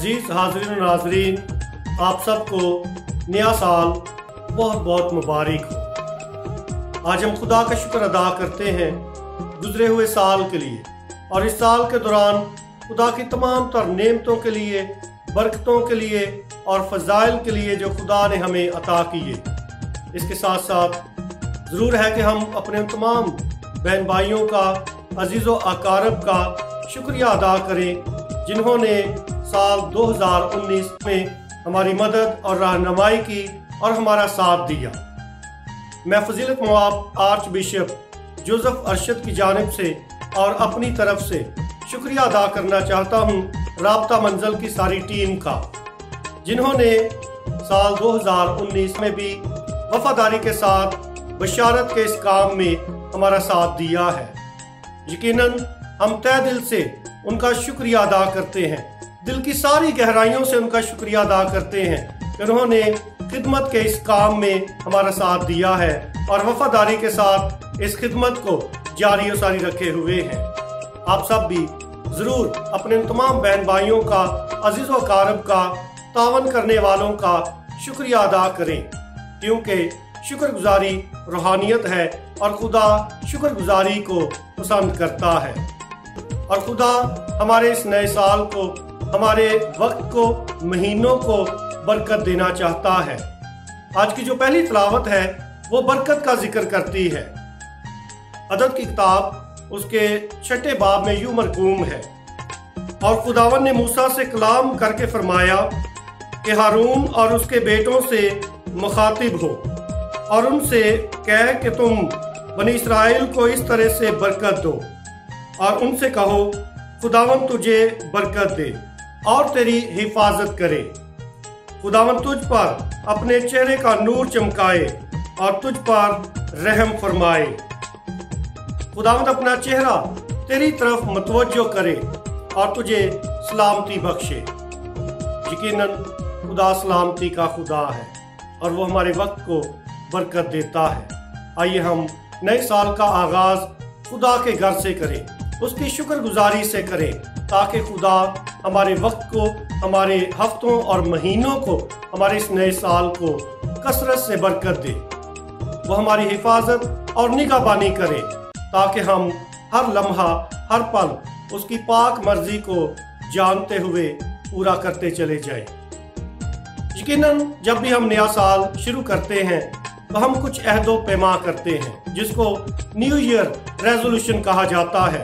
अजीज़ हाज़रीन और नाज़रीन, आप सबको नया साल बहुत बहुत मुबारक हो। आज हम खुदा का शुक्र अदा करते हैं गुज़रे हुए साल के लिए और इस साल के दौरान खुदा की तमाम तर नेमतों के लिए, बरकतों के लिए और फ़ज़ाइल के लिए जो खुदा ने हमें अता किए। इसके साथ साथ ज़रूर है कि हम अपने तमाम बहन भाइयों का, अजीज़ व अकारब का शुक्रिया अदा करें जिन्होंने साल 2019 में हमारी मदद और रहनुमाई की और हमारा साथ दिया। मैं फजीलत Moab arch bishop Joseph Arshad की जानिब से और अपनी तरफ से शुक्रिया अदा करना चाहता हूँ राब्ता मंजिल की सारी टीम का, जिन्होंने साल 2019 में भी वफादारी के साथ बशारत के इस काम में हमारा साथ दिया है। यकीनन हम तहे दिल से उनका शुक्रिया अदा करते हैं, दिल की सारी गहराइयों से उनका शुक्रिया अदा करते हैं कि उन्होंने खिदमत के इस काम में हमारा साथ दिया है और वफादारी के साथ इस खिदमत को जारी और सारी रखे हुए हैं। आप सब भी ज़रूर अपने तमाम बहन भाइयों का, अजीज़ व अकारब का, तावन करने वालों का शुक्रिया अदा करें, क्योंकि शुक्रगुजारी रूहानियत है और खुदा शुक्रगुजारी को पसंद करता है। और खुदा हमारे इस नए साल को, हमारे वक्त को, महीनों को बरकत देना चाहता है। आज की जो पहली तिलावत है वो बरकत का जिक्र करती है। अदद की किताब उसके 6 बाब में यूं मरकूम है, और खुदावन ने मूसा से कलाम करके फरमाया कि हारून और उसके बेटों से मुखातिब हो और उनसे कह कि तुम बनी इसराइल को इस तरह से बरकत दो और उनसे कहो, खुदावन तुझे बरकत दे और तेरी हिफाजत करे। खुदावन तुझ पर अपने चेहरे का नूर चमकाए और तुझ पर रहम फरमाए। खुदावन अपना चेहरा तेरी तरफ मतवज्जो करे और तुझे सलामती बख्शे। यकीनन खुदा सलामती का खुदा है और वो हमारे वक्त को बरकत देता है। आइए हम नए साल का आगाज खुदा के घर से करें, उसकी शुक्रगुजारी से करें, ताकि खुदा हमारे वक्त को, हमारे हफ्तों और महीनों को, हमारे इस नए साल को कसरत से बरकत दे। वो हमारी हिफाजत और निगहबानी करे ताकि हम हर लम्हा, हर पल उसकी पाक मर्जी को जानते हुए पूरा करते चले जाएं। यकीनन जब भी हम नया साल शुरू करते हैं तो हम कुछ अहदो पैमा करते हैं, जिसको न्यू ईयर रेजोल्यूशन कहा जाता है।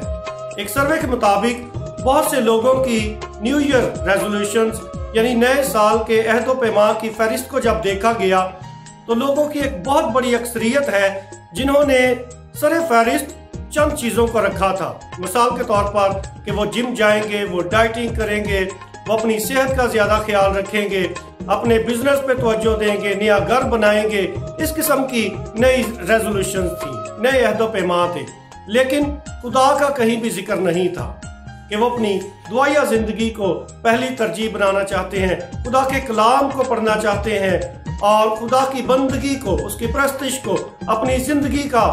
एक सर्वे के मुताबिक बहुत से लोगों की न्यू ईयर रेजोल्यूशंस यानी नए साल के अहदो पैमा की फहरिस्त को जब देखा गया तो लोगों की एक बहुत बड़ी अक्सरियत है जिन्होंने सरे फहरिस्त चंद चीज़ों को रखा था। मिसाल के तौर पर कि वो जिम जाएंगे, वो डाइटिंग करेंगे, वो अपनी सेहत का ज़्यादा ख्याल रखेंगे, अपने बिजनेस पे तवज्जो देंगे, नया घर बनाएंगे। इस किस्म की नई रेजोल्यूशंस थी, नए अहदो पैमा थे। लेकिन खुदा का कहीं भी जिक्र नहीं था कि वो अपनी दुआया जिंदगी को पहली तरजीह बनाना चाहते हैं, खुदा के कलाम को पढ़ना चाहते हैं और खुदा की बंदगी को, उसकी परस्तिश को अपनी जिंदगी का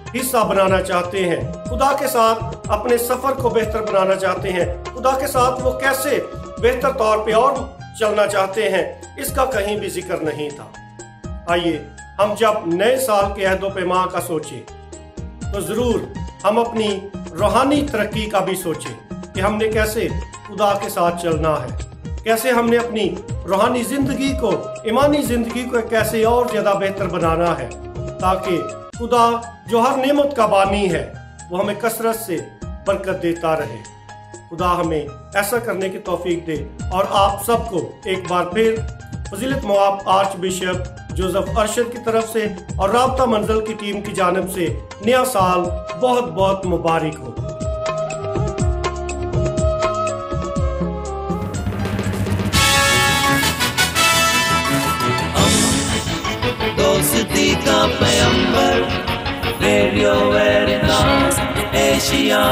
हिस्सा बनाना चाहते हैं। खुदा के साथ अपने सफर को बेहतर बनाना चाहते हैं, खुदा के साथ वो कैसे बेहतर तौर पे और चलना चाहते हैं, इसका कहीं भी जिक्र नहीं था। आइए हम जब नए साल के अहदो पैमा का सोचें तो जरूर हम अपनी रूहानी तरक्की का भी सोचें कि हमने कैसे खुदा के साथ चलना है, कैसे हमने अपनी रूहानी जिंदगी को, ईमानी जिंदगी को कैसे और ज्यादा बेहतर बनाना है, ताकि खुदा जो हर नेमत का बानी है वो हमें कसरत से बरकत देता रहे। खुदा हमें ऐसा करने की तौफीक दे। और आप सबको एक बार फिर फजीलत Moab arch bishop Joseph Arshad की तरफ से और राब्ता मंजिल की टीम की जानिब से नया साल बहुत बहुत मुबारक हो। दोस्ती का पैगंबर, रेडियो वेरितास एशिया।